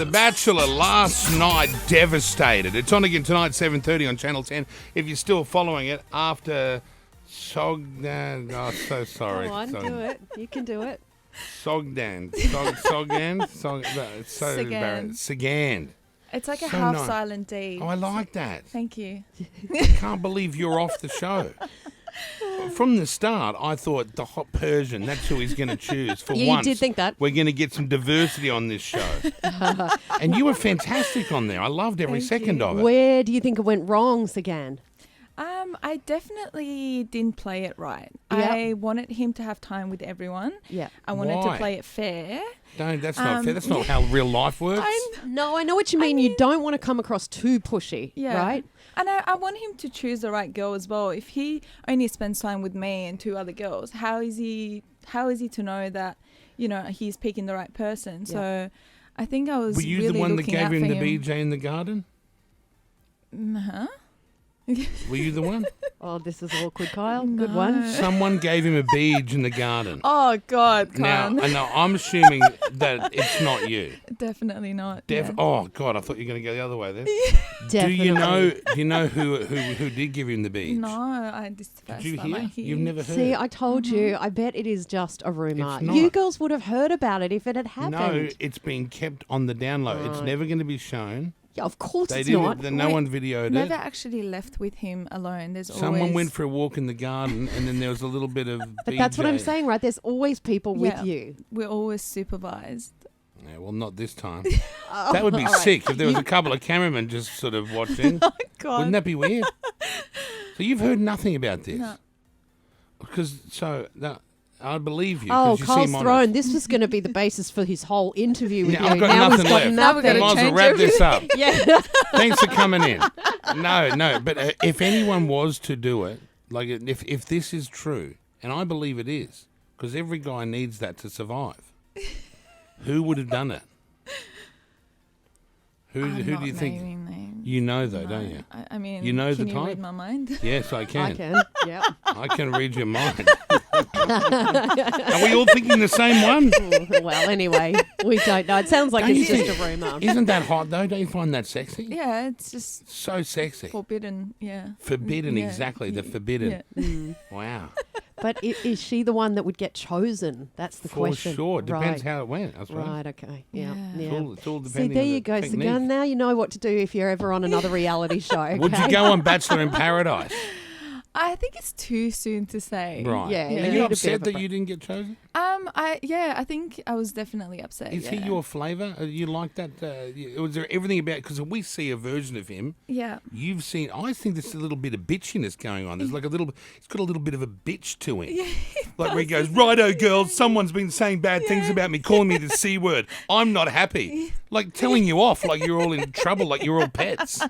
The Bachelor last night devastated. It's on again tonight, 7:30 on Channel 10. If you're still following it after Sogand, so sorry. Come on, do it. You can do it. Sogand, it's so embarrassing. Sogand. It's like a So half nice. silent D. Oh, I like that. Thank you. Can't believe you're off the show. From the start, I thought the hot Persian, that's who he's going to choose. For Yeah, once, you did think that. We're going to get some diversity on this show. And you were fantastic on there. I loved every second of it. Where do you think it went wrong, Sogand? I definitely didn't play it right. Yep. I wanted him to have time with everyone. Yeah. I wanted Why? to play it fair. No, that's not fair. That's not how real life works. No, I know what you mean. You don't want to come across too pushy, Yeah. right? And I want him to choose the right girl as well. If he only spends time with me and two other girls, how is he to know that, he's picking the right person? Yeah. So I think I was Were you really the one that looking gave out him for the BJ in the garden? Huh? Were you the one? Oh, this is awkward, Kyle. Good one. Someone gave him a beach in the garden. Oh, God, Now, Khan. I'm assuming that it's not you. Definitely not. yeah. Oh God, I thought you were going to go the other way then. Definitely. Do you know who did give him the beach? No, this is the Did first you time I hear? hear. You've never heard. See, I told you. I bet it is just a rumour. It's not. You girls would have heard about it if it had happened. No, it's been kept on the down low. It's never going to be shown. Yeah, of course They it's didn't. not. No Wait, one videoed Never it. actually left with him alone. There's Someone always went for a walk in the garden, and then there was a little bit of. But that's what I'm BJ. saying, right? There's always people with Yeah. you. We're always supervised. Yeah, well, not this time. That would be sick if there was a couple of cameramen just sort of watching. Oh God. Wouldn't that be weird? So you've heard nothing about this? No. I believe you. Oh, 'cause you Kyle's seem honest. thrown. This was going to be the basis for his whole interview with Yeah, you. I've got now nothing he's got left. Now we've nothing. got Might as well change wrap this up. Yeah. Thanks for coming in. No, but if anyone was to do it, like if this is true, and I believe it is, because every guy needs that to survive, who would have done it? Who I'm do not you think? naming names. You know though, No. don't you? I mean, You know can the you type? read my mind? Yes, I can. I can. Yeah. I can read your mind. Are we all thinking the same one? Well, anyway, we don't know. It sounds like Don't it's you just think- a rumour. Isn't that hot though? Don't you find that sexy? Yeah, it's just So sexy. forbidden. Yeah. Forbidden, Yeah. exactly. The forbidden. Yeah. Wow. But is she the one that would get chosen? That's the For question. sure. Depends right. how it went. That's right. Right, okay. Yeah. Yeah. yeah. It's all See, depending there on you the go, technique. Sogand. Now you know what to do if you're ever on another reality show. Okay? Would you go on Bachelor in Paradise? I think it's too soon to say. Right. Yeah, you Are need you a bit upset of a that break. you didn't get chosen? I think I was definitely upset. Is he yeah. your flavour? You like that? Was there everything about... Because we see a version of him. Yeah. You've seen... I think there's a little bit of bitchiness going on. There's like a little... He's got a little bit of a bitch to him. Yeah. Like where he goes, righto, girls, someone's been saying bad things about me, calling me the C word. I'm not happy. Like telling you off like you're all in trouble, like you're all pets.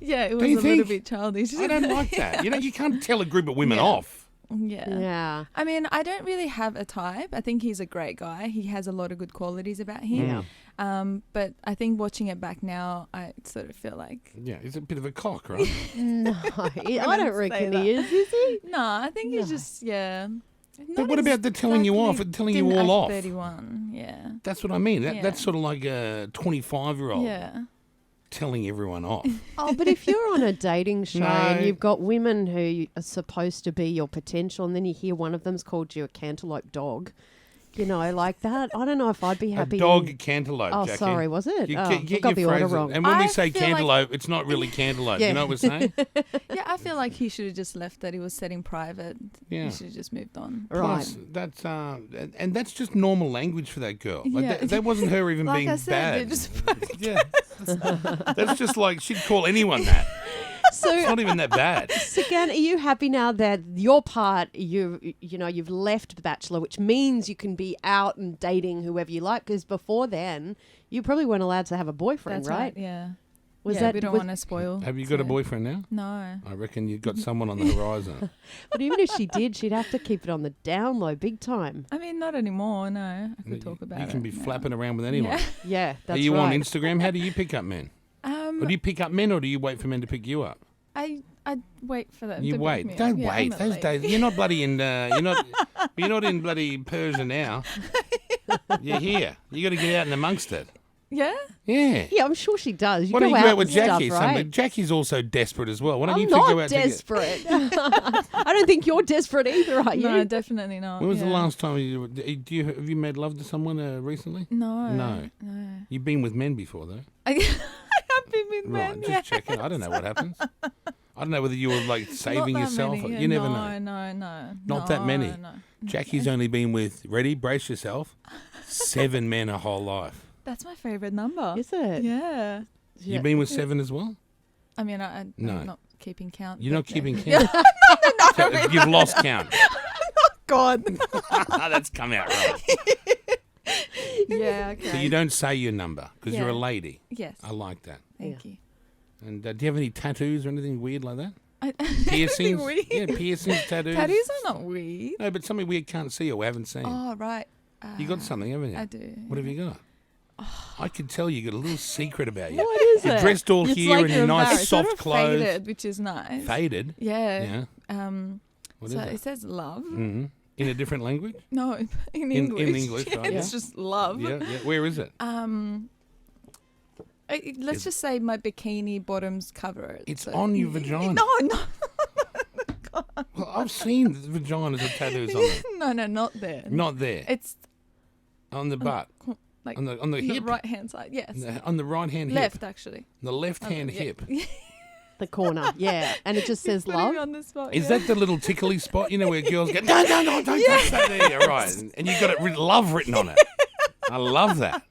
Yeah, it was Don't you a little think? bit childish. I don't like that. You can't tell a group of women off. Yeah. Yeah. I mean, I don't really have a type. I think he's a great guy. He has a lot of good qualities about him. But I think watching it back now, I sort of feel like... Yeah, he's a bit of a cock, right? No, I don't say reckon that. he is he? No, I think he's just, yeah. But what about the telling you off and telling you all off? 31, yeah. That's what I mean. Yeah. That's sort of like a 25-year-old Yeah. telling everyone off. Oh, but if you're on a dating show No. and you've got women who are supposed to be your potential and then you hear one of them's called you a cantaloupe dog, like that, I don't know if I'd be A happy. dog cantaloupe, Oh, Jackie. sorry, was it? You Oh, get I got the your order phrases. wrong. And when we I say feel like- cantaloupe, it's not really cantaloupe. Yeah. You know what we're saying? Yeah, I feel like he should have just left that. He was setting private. Yeah. He should have just moved on. Right. Plus, that's and that's just normal language for that girl. Like Yeah. that wasn't her even Like being I said, bad. they're just Yeah, that's just like she'd call anyone that. It's So, not even that bad. Sogand, are you happy now that your part, you've left The Bachelor, which means you can be out and dating whoever you like? Because before then, you probably weren't allowed to have a boyfriend, That's right? Yeah. Was yeah, that? we don't was- want to spoil. Have you got a so- boyfriend now? No. I reckon you've got someone on the horizon. But even if she did, she'd have to keep it on the down low, big time. I mean, not anymore. No, I could talk about it. You can be now. flapping around with anyone. Yeah. Yeah, that's Are you right. on Instagram? How do you pick up men? Or do you pick up men, or do you wait for men to pick you up? I wait for them. You to pick wait. me up. Don't Yeah, wait. I'm Those late. days. You're not bloody in. You're not in bloody Persia now. You're here. You got to get out and amongst it. Yeah. Yeah. Yeah, I'm sure she does. You Why don't go you go out out with and stuff, Jackie? right? Jackie's also desperate as well. Why don't I'm you two not go out together? desperate. I don't think you're desperate either, are you? No, definitely not. When was the yeah. last time have you made love to someone recently? No. No. You've been with men before though. I have been with Right, men. just checking. I don't know what happens. I don't know whether you were like saving Not that yourself. many, You never no, know. No. Not that many. No. Jackie's only been with, ready, brace yourself, 7 men her whole life. That's my favorite number. Is it? Yeah. You've been with 7 as well? I mean, I'm No. not keeping count. You're not but keeping yeah. count? So you've lost count. God. That's come out right. Yeah. Okay. So you don't say your number because you're a Yeah. lady. Yes. I like that. Thank you. And do you have any tattoos or anything weird like that? Anything Piercings? weird? Yeah, piercings, tattoos. Tattoos are not weird. No, but something we can't see or we haven't seen. Oh, right. You got something, haven't you? I do. What have you got? I could tell you got a little secret about you. What is You're it? dressed all It's here like in your you're nice embarrassed. soft Sort of clothes. faded, which is nice. Faded? Yeah. Yeah. What is So it? it says love. Mm-hmm. In a different language? No, in English. In English, right, It's yeah. just love. Yeah, yeah. Where is it? Let's just say my bikini bottoms cover it. It's so- on your vagina. No. Well, I've seen vaginas with tattoos on them. No, not there. Not there. It's On the butt. like On the the hip. right hand side. Yes. On the right hand Left, hip. actually. The left hand yeah. hip. The corner, yeah. And it just says Putting me love. on the spot. Is yeah. that the little tickly spot, you know, where girls go, no, don't touch that there. Yeah, right. And you got love written on it. I love that.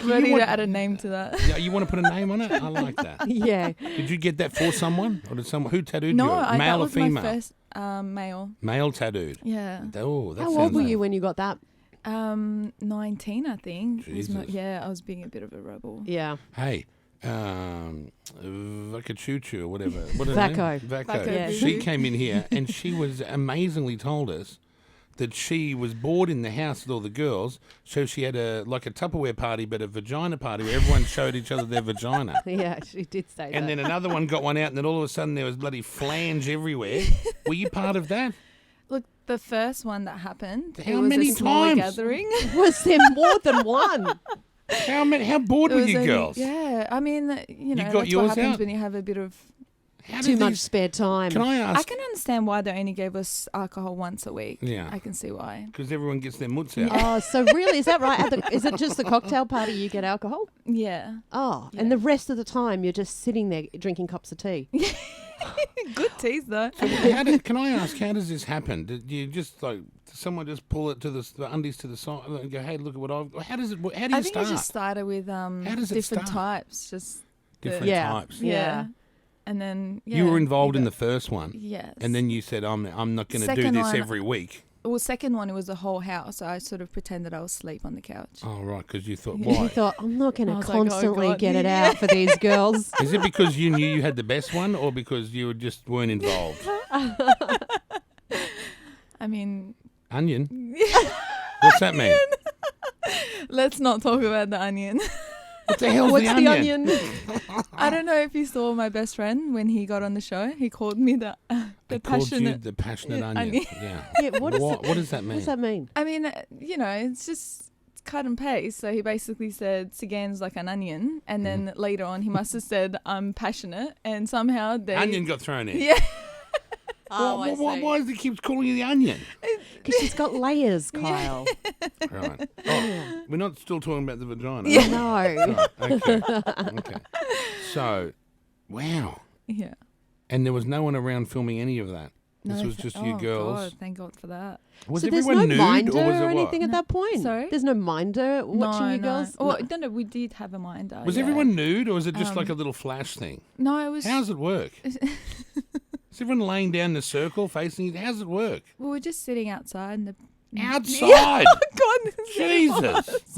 ready want- to add a name to that? Yeah, you want to put a name on it? I like that. Yeah. Did you get that for someone? Or did someone, who tattooed No, you? that Male or was female? my first male. Male tattooed. Yeah. Oh, that How sounds old were like- you when you got that? 19, I think. Was Jesus. yeah, I was being a bit of a rebel. Yeah. Hey, Vakachuchu or whatever. What her Vaco. name? Vaco. Vaco Yeah. She came in here and she was amazingly told us that she was bored in the house with all the girls, so she had a Tupperware party, but a vagina party where everyone showed each other their vagina. Yeah, she did say that. And then another one got one out, and then all of a sudden there was bloody flange everywhere. Were you part of that? Look, the first one that happened, How it was many a smaller times? gathering. Was there more than one? How bored It were was you only- girls? Yeah, I mean, got that's yours what happens out? when you have a bit of... How did Too much these- spare time. Can I I ask? can understand why they only gave us alcohol once a week. Yeah. I can see why. Because everyone gets their mutts out. Oh, so really, is that right? Is it just the cocktail party you get alcohol? Yeah. Oh, Yeah. and the rest of the time you're just sitting there drinking cups of tea. Good tease, though. So can I ask, how does this happen? Did you just does someone just pull it to the undies to the side and go, hey, look at what I've... How does it... How do you I think start? it just started with does it different start? types. Just Different Yeah. types. Yeah. And then... Yeah, You were involved in got- the first one. Yes. And then you said, I'm not going to do Second this one- every week. Well, second one, it was the whole house. So I sort of pretended I was asleep on the couch. Oh, right, because you thought, You why? thought, I'm not going I to was like, oh, constantly God. get it Yeah. out for these girls. Is it because you knew you had the best one or because you just weren't involved? I mean, Onion? What's that mean? let's not talk about the onion. What the hell's What's the the onion? onion? I don't know if you saw my best friend when he got on the show. He called me the I called you passionate. the passionate Yeah, onion. onion. Yeah. Yeah, what What does that What mean? does that mean? I mean, it's just cut and paste. So he basically said Sogand's like an onion, and then later on he must have said I'm passionate, and somehow they Onion got thrown in. Yeah. Why does he keep calling you the onion? Because she's got layers, Kyle. Right. Oh, we're not still talking about the vagina. Yeah. No. Right, okay. So, wow. Yeah. And there was no one around filming any of that. This No, was just you oh, girls. God, thank God for that. Was So there's everyone no nude minder or was or it anything what? at that point? Sorry? There's no minder watching you girls? Oh, No. no, we did have a minder. Was yeah. everyone nude or was it just like a little flash thing? No, it was. How does it work? Is everyone laying down in a circle facing you? How does it work? We were just sitting outside. And Outside! God, Jesus!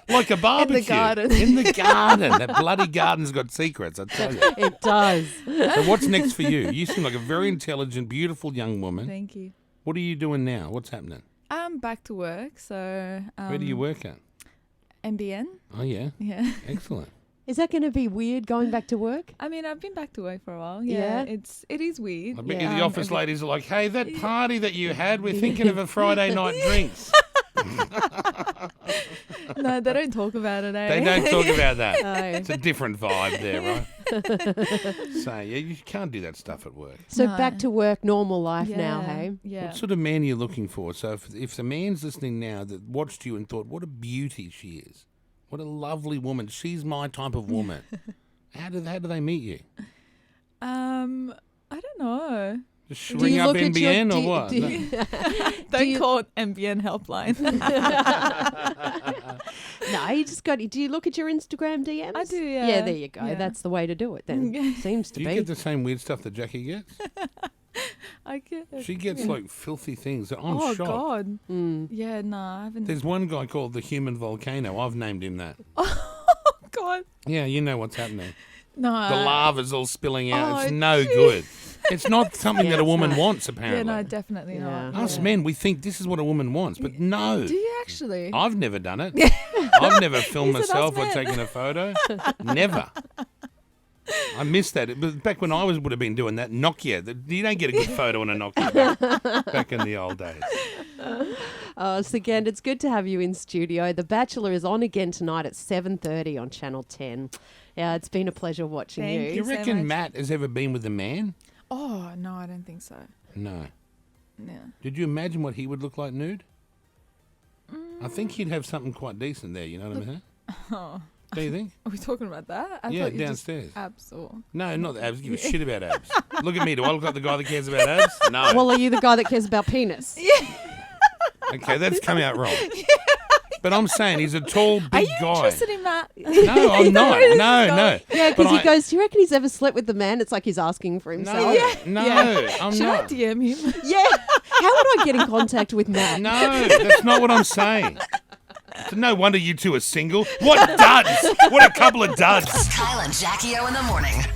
Like a barbecue. garden. In the garden. That bloody garden's got secrets, I tell you. It does. So what's next for you? You seem like a very intelligent, beautiful young woman. Thank you. What are you doing now? What's happening? I'm back to work. So. Where do you work at? MBN. Oh, yeah. Yeah. Excellent. Is that going to be weird going back to work? I mean, I've been back to work for a while. Yeah? Yeah. It is weird. I bet Yeah. you the office ladies are like, hey, that party that you had, we're thinking of a Friday night drinks. No, they don't talk about it, eh? They don't talk about that. No. It's a different vibe there, right? So, yeah, you can't do that stuff at work. So No. back to work, normal life now, hey? Yeah. What sort of man are you looking for? So if the man's listening now that watched you and thought, what a beauty she is, what a lovely woman, she's my type of woman, how do they meet you? I don't know. Just Do ring you up look at your- NBN do- or what? do No. you- Don't you- call it NBN helpline. No, you just got. Do you look at your Instagram DMs? I do, yeah. Yeah, there you go. Yeah. That's the way to do it. Then seems to Do you be. get the same weird stuff that Jackie gets? I get it. She gets like filthy things. I'm Oh, shocked. God. Mm. Yeah, no, I haven't. There's one guy called the Human Volcano. I've named him that. God. Yeah, you know what's happening. No. The lava's all spilling out. It's Oh, no gee. good. It's not something that a it's woman not. wants, Yeah, apparently. no, definitely Yeah. not. Us Yeah. men, we think this is what a woman wants, but no. Do you actually? I've never done it. I've never filmed Is it us myself or men? taken a photo. Never. I missed that. It was back when I would have been doing that Nokia. You don't get a good photo on a Nokia back in the old days. Sogand, it's good to have you in studio. The Bachelor is on again tonight at 7:30 on Channel 10. Yeah, it's been a pleasure watching Thank Do you. you so reckon much. Matt has ever been with a man? Oh, no, I don't think so. No. Yeah. Did you imagine what he would look like nude? I think he'd have something quite decent there, you know what I mean? Oh, Do you think? are we talking about that? I Yeah, thought you downstairs. Just abs or... No, not the abs. Give a shit about abs. Look at me. Do I look like the guy that cares about abs? No. Well, are you the guy that cares about penis? Okay, that's come out wrong. But I'm saying he's a tall, Are big you guy. interested in that? No, I'm not. No. Yeah, But because he I- goes, do you reckon he's ever slept with the man? It's like he's asking for himself. No, I'm Should not. I DM him? Yeah. How would I get in contact with Matt? No, that's not what I'm saying. No wonder you two are single. What duds? What a couple of duds. Kyle and Jackie O in the morning.